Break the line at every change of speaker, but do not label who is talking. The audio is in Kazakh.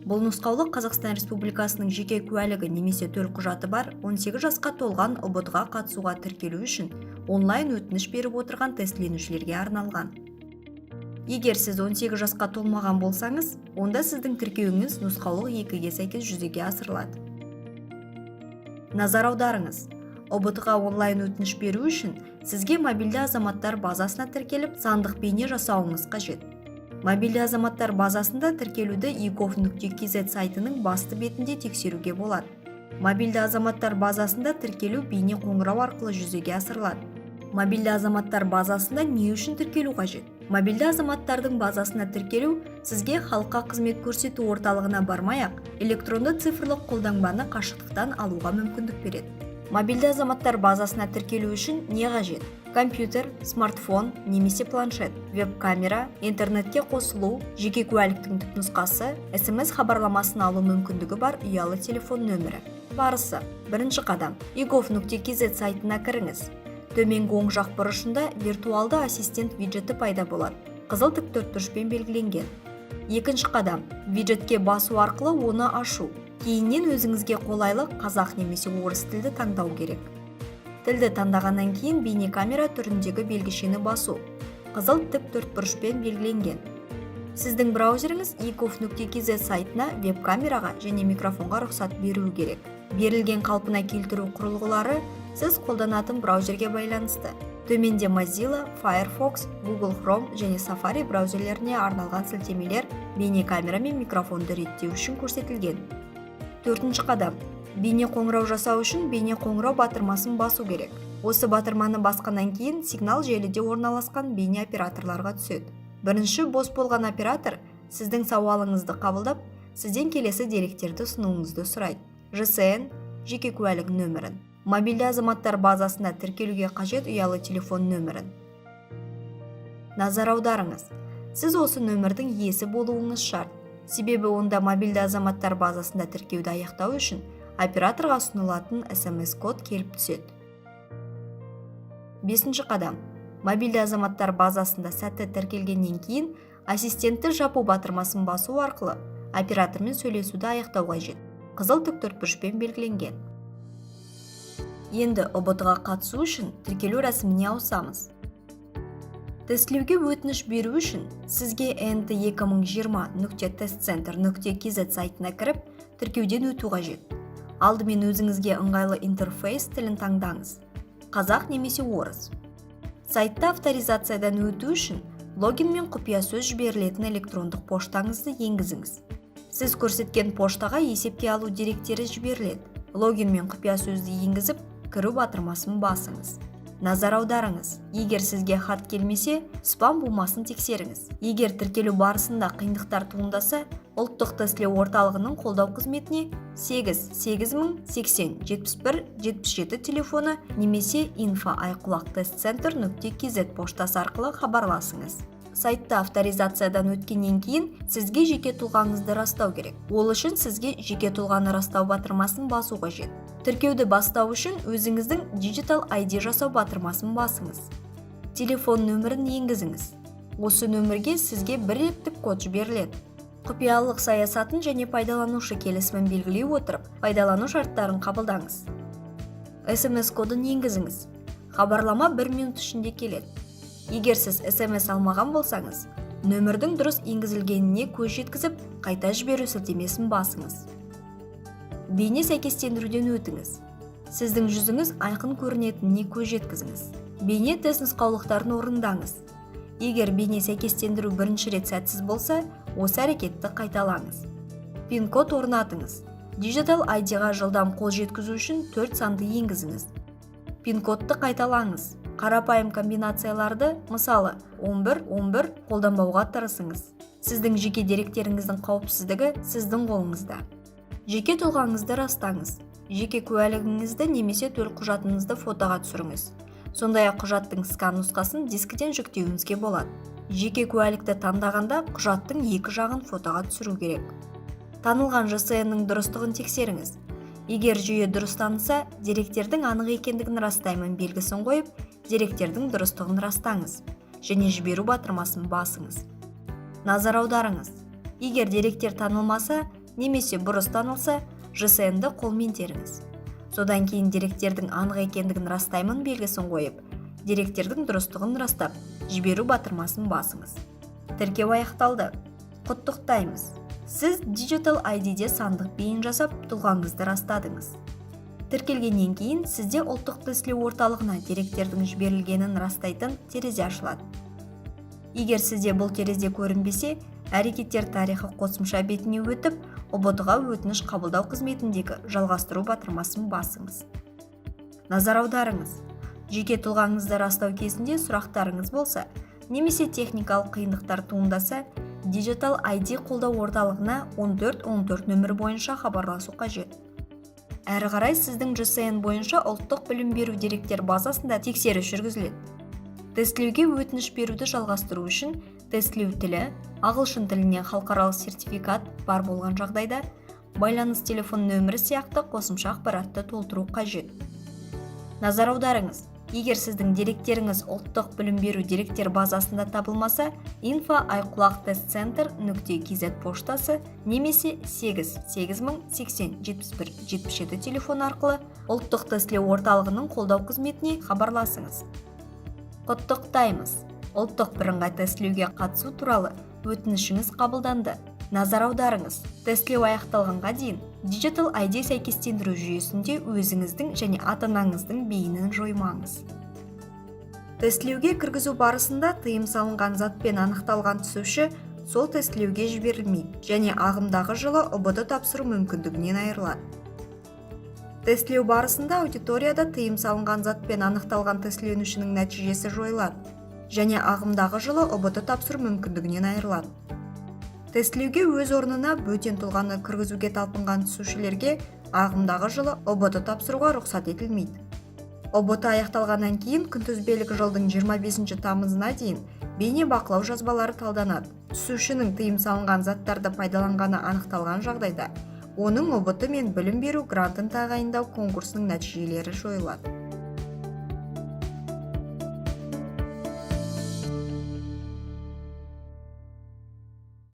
Бұл нұсқаулық Қазақстан Республикасының жеке куәлігі немесе төлқұжаты бар 18 жасқа толған ұбт-ға қатысуға тіркелу үшін онлайн өтініш беріп отырған тестленушілерге арналған. Егер сіз 18 жасқа толмаған болсаңыз, онда сіздің тіркеуіңіз нұсқаулық 2-ге сәйкес жүзеге асырылады. Назар аударыңыз. ұбт-ға онлайн өтініш беру үшін сізге мобильді азаматтар базасына тіркеліп, сандық бейне жасауыңыз қажет. Мобильді азаматтар базасында тіркелуді egov.kz сайтының басты бетінде тексеруге болады. Мобильді азаматтар базасында тіркелу бейне қоңырау арқылы жүзеге асырылады. Мобильді азаматтар базасында не үшін тіркелу қажет? Мобильді азаматтардың базасына тіркелу сізге халыққа қызмет көрсету орталығына бармай-ақ электронды цифрлық қолтаңбаны қашықтықтан алуға мүмкіндік береді. Мобильді азаматтар базасына тіркелу үшін не қажет? Компьютер, смартфон немесе планшет, веб-камера, интернетке қосылу, жеке куәліктің түпнұсқасы, SMS хабарламасын алу мүмкіндігі бар ұялы телефон нөмірі. Барысы. Бірінші қадам. egov.kz сайтына кіріңіз. Төменгі оң жақ бұрышында виртуалды ассистент виджеті пайда болады. Қызыл тік төртбұрышпен белгіленген. Екінші қадам. Виджетке басу арқылы оны ашу. Кейіннен өзіңізге қолайлы қазақ немесе орыс тілді таңдау керек. Тілді таңдағаннан кейін бейнекамера түріндегі белгішені басу. Қызыл тік төртбұрышпен белгіленген. Сіздің браузеріңіз egov.kz сайтына веб-камераға және микрофонға рұқсат беруі керек. Берілген қалпына келтіру құрылғылары сіз қолданатын браузерге байланысты. Төменде Mozilla, Firefox, Google Chrome және Safari браузерлеріне арналған сілтемелер бейнекамера мен микрофонды реттеу үшін көрсетілген. Төртінші қадам. Бейне қоңырау жасау үшін бейне қоңырау батырмасын басу керек. Осы батырманы басқаннан кейін сигнал желіде орналасқан бейне операторларға түседі. Бірінші бос болған оператор сіздің сауалыңызды қабылдап, сізден келесі деректерді ұсынуыңызды сұрайды. GSN, жеке куәлік нөмірін. Мобильді азаматтар базасына тіркелуге қажет ұялы телефон нөмірін. Назар аударыңыз. Сіз осы нөмірдің иесі болуыңыз шарт. Себебі онда мобильді азаматтар базасында тіркеуді аяқтау үшін операторға ұсынылатын SMS-код келіп түседі. Бесінші қадам. Мобильді азаматтар базасында сәтті тіркелгеннен кейін ассистентті жапу батырмасын басу арқылы оператормен сөйлесуді аяқтау қажет. Қызыл тік төртбұрышпен белгіленген. Енді ұбт-ға қатысу үшін тіркелу рәсіміне ауысамыз. Тестілеуге өтініш беру үшін сізге nt2020.testcenter.kz сайтына кіріп, тіркеуден өту қажет. Алдымен өзіңізге ыңғайлы интерфейс тілін таңдаңыз. Қазақ немесе орыс. Сайтта авторизациядан өту үшін логин мен құпия сөз жіберілетін электрондық поштаңызды енгізіңіз. Сіз көрсеткен поштаға есепке алу деректері жіберіледі. Логин мен құпия сөзді енгізіп, кіру батырмасын басыңыз. Назар аударыңыз. Егер сізге хат келмесе, спам болмасын тексеріңіз. Егер тіркелу барысында қиындықтар туындаса, ұлттық тестілеу орталығының қолдау қызметіне 8-80-80-71-77 телефоны немесе info@ayqulaq.testcenter.kz поштасы арқылы хабарласыңыз. Сайтта авторизациядан өткеннен кейін сізге жеке тұлғаңызды растау керек. Ол үшін сізге жеке тұлғаны растау батырмасын басу қажет. Тіркеуді бастау үшін өзіңіздің Digital ID жасау батырмасын басыңыз. Телефон нөмірін енгізіңіз. Осы нөмірге сізге бір реттік код жіберіледі. Құпиялылық саясатын және пайдаланушы келісімін белгілей отырып, пайдалану шарттарын қабылдаңыз. SMS кодын енгізіңіз. Хабарлама 1 минут ішінде келеді. Егер сіз SMS алмаған болсаңыз, нөмірдің дұрыс енгізілгеніне көз жеткізіп, қайта жіберу сілтемесін басыңыз. Бейне сәйкестендіруден өтіңіз. Сіздің жүзіңіз айқын көрінетініне көз жеткізіңіз. Бейне тест нұсқаулықтарын орындаңыз. Егер бейне сәйкестендіру бірінші рет сәтсіз болса, осы әрекетті қайталаңыз. Пин-код орнатыңыз. Digital ID-ға жылдам қол жеткізу үшін 4 санды енгізіңіз. Пин-кодты қайталаңыз. Қарапайым комбинацияларды, мысалы 11-11 қолданбауға тырысыңыз. Сіздің жеке деректеріңіздің қауіпсіздігі сіздің қолыңызда. Жеке тұлғаңызды растаңыз. Жеке куәлігіңізді немесе төлқұжатыңызды фотоға түсіріңіз. Сондай-ақ құжаттың скан нұсқасын дискіден жүктеуіңізге болады. Жеке куәлікті таңдағанда құжаттың екі жағын фотоға түсіру керек. Танылған GSN-нің дұрыстығын тексеріңіз. Егер жүйе дұрыс таныса, деректердің анық екендігін растаймын белгісін қойып, деректердің дұрыстығын растаңыз және жіберу батырмасын басыңыз. Назар аударыңыз. Егер деректер танылмаса, немесе бұрыс танылса, ЖСН-ді қолмен теріңіз. Содан кейін деректердің анық екендігін растаймын белгісін қойып, деректердің дұрыстығын растап, жіберу батырмасын басыңыз. Тіркеу аяқталды. Құттықтаймыз. Сіз Digital ID-де сандық бейін жасап, тұлғаңызды растадыңыз. Тіркелгеннен кейін сізде ұлттық тестілеу орталығына деректердің жіберілгенін растайтын терезе ашылады. Егер сізде бұл терезе көрінбесе, әрекеттер тарихы қосымша бетіне өтіп, ұбт-ға өтініш қабылдау қызметіндегі жалғастыру батырмасын басыңыз. Назар аударыңыз. Жеке тұлғаңызды растау кезінде сұрақтарыңыз болса, немесе техникалық қиындықтар туындаса, Digital ID қолдау орталығына 1414 нөмірі бойынша хабарласу қажет. Әрі қарай сіздің ЖСН бойынша ұлттық білім беру деректер базасында тексеріс жүргізіледі. Тестілеуге өтініш беруді жалғастыру үшін тестілеу тілі, ағылшын тілінен халықаралық сертификат бар болған жағдайда, байланыс телефон нөмірі сияқты қосымша ақпаратты толтыру қажет. Назар аударыңыз. Егер сіздің деректеріңіз ұлттық білім беру деректер базасында табылмаса, info@iqulaq-testcenter.kz поштасы немесе 88080-71-77 телефон арқылы ұлттық тестілеу орталығының қолдау қызметіне хабарласыңыз. Құттықтаймыз. Ұлттық бірыңғай тестілеуге қатысу туралы өтінішіңіз қабылданды. Назар аударыңыз. Тестілеу аяқталғанға дейін Digital ID сәйкестендіру жүйесінде өзіңіздің және ата-анаңыздың бейінін жоймаңыз. Тестілеуге кіргізу барысында тыйым салынған затпен анықталған түсуші сол тестілеуге жіберілмейді және ағымдағы жылы ұбт тапсыру мүмкіндігінен айырылады. Тестілеу барысында аудиторияда тыйым салынған затпен анықталған тестіленушінің нәтижесі жойылады және ағымдағы жылы ұбт тапсыру мүмкіндігінен айырылады. Тестілеуге өз орнына бөтен тұлғаны кіргізуге талпынған түсушілерге ағымдағы жылы ұбт тапсыруға рұқсат етілмейді. ұбт аяқталғаннан кейін күнтізбелік жылдың 25 тамызына дейін бейне бақылау жазбалары талданады. Түсушінің тыйым салынған заттарды пайдаланғаны анықталған жағдайда, оның ұбт мен білім беру грантын тағайындау конкурсының нәтижелері жойылады.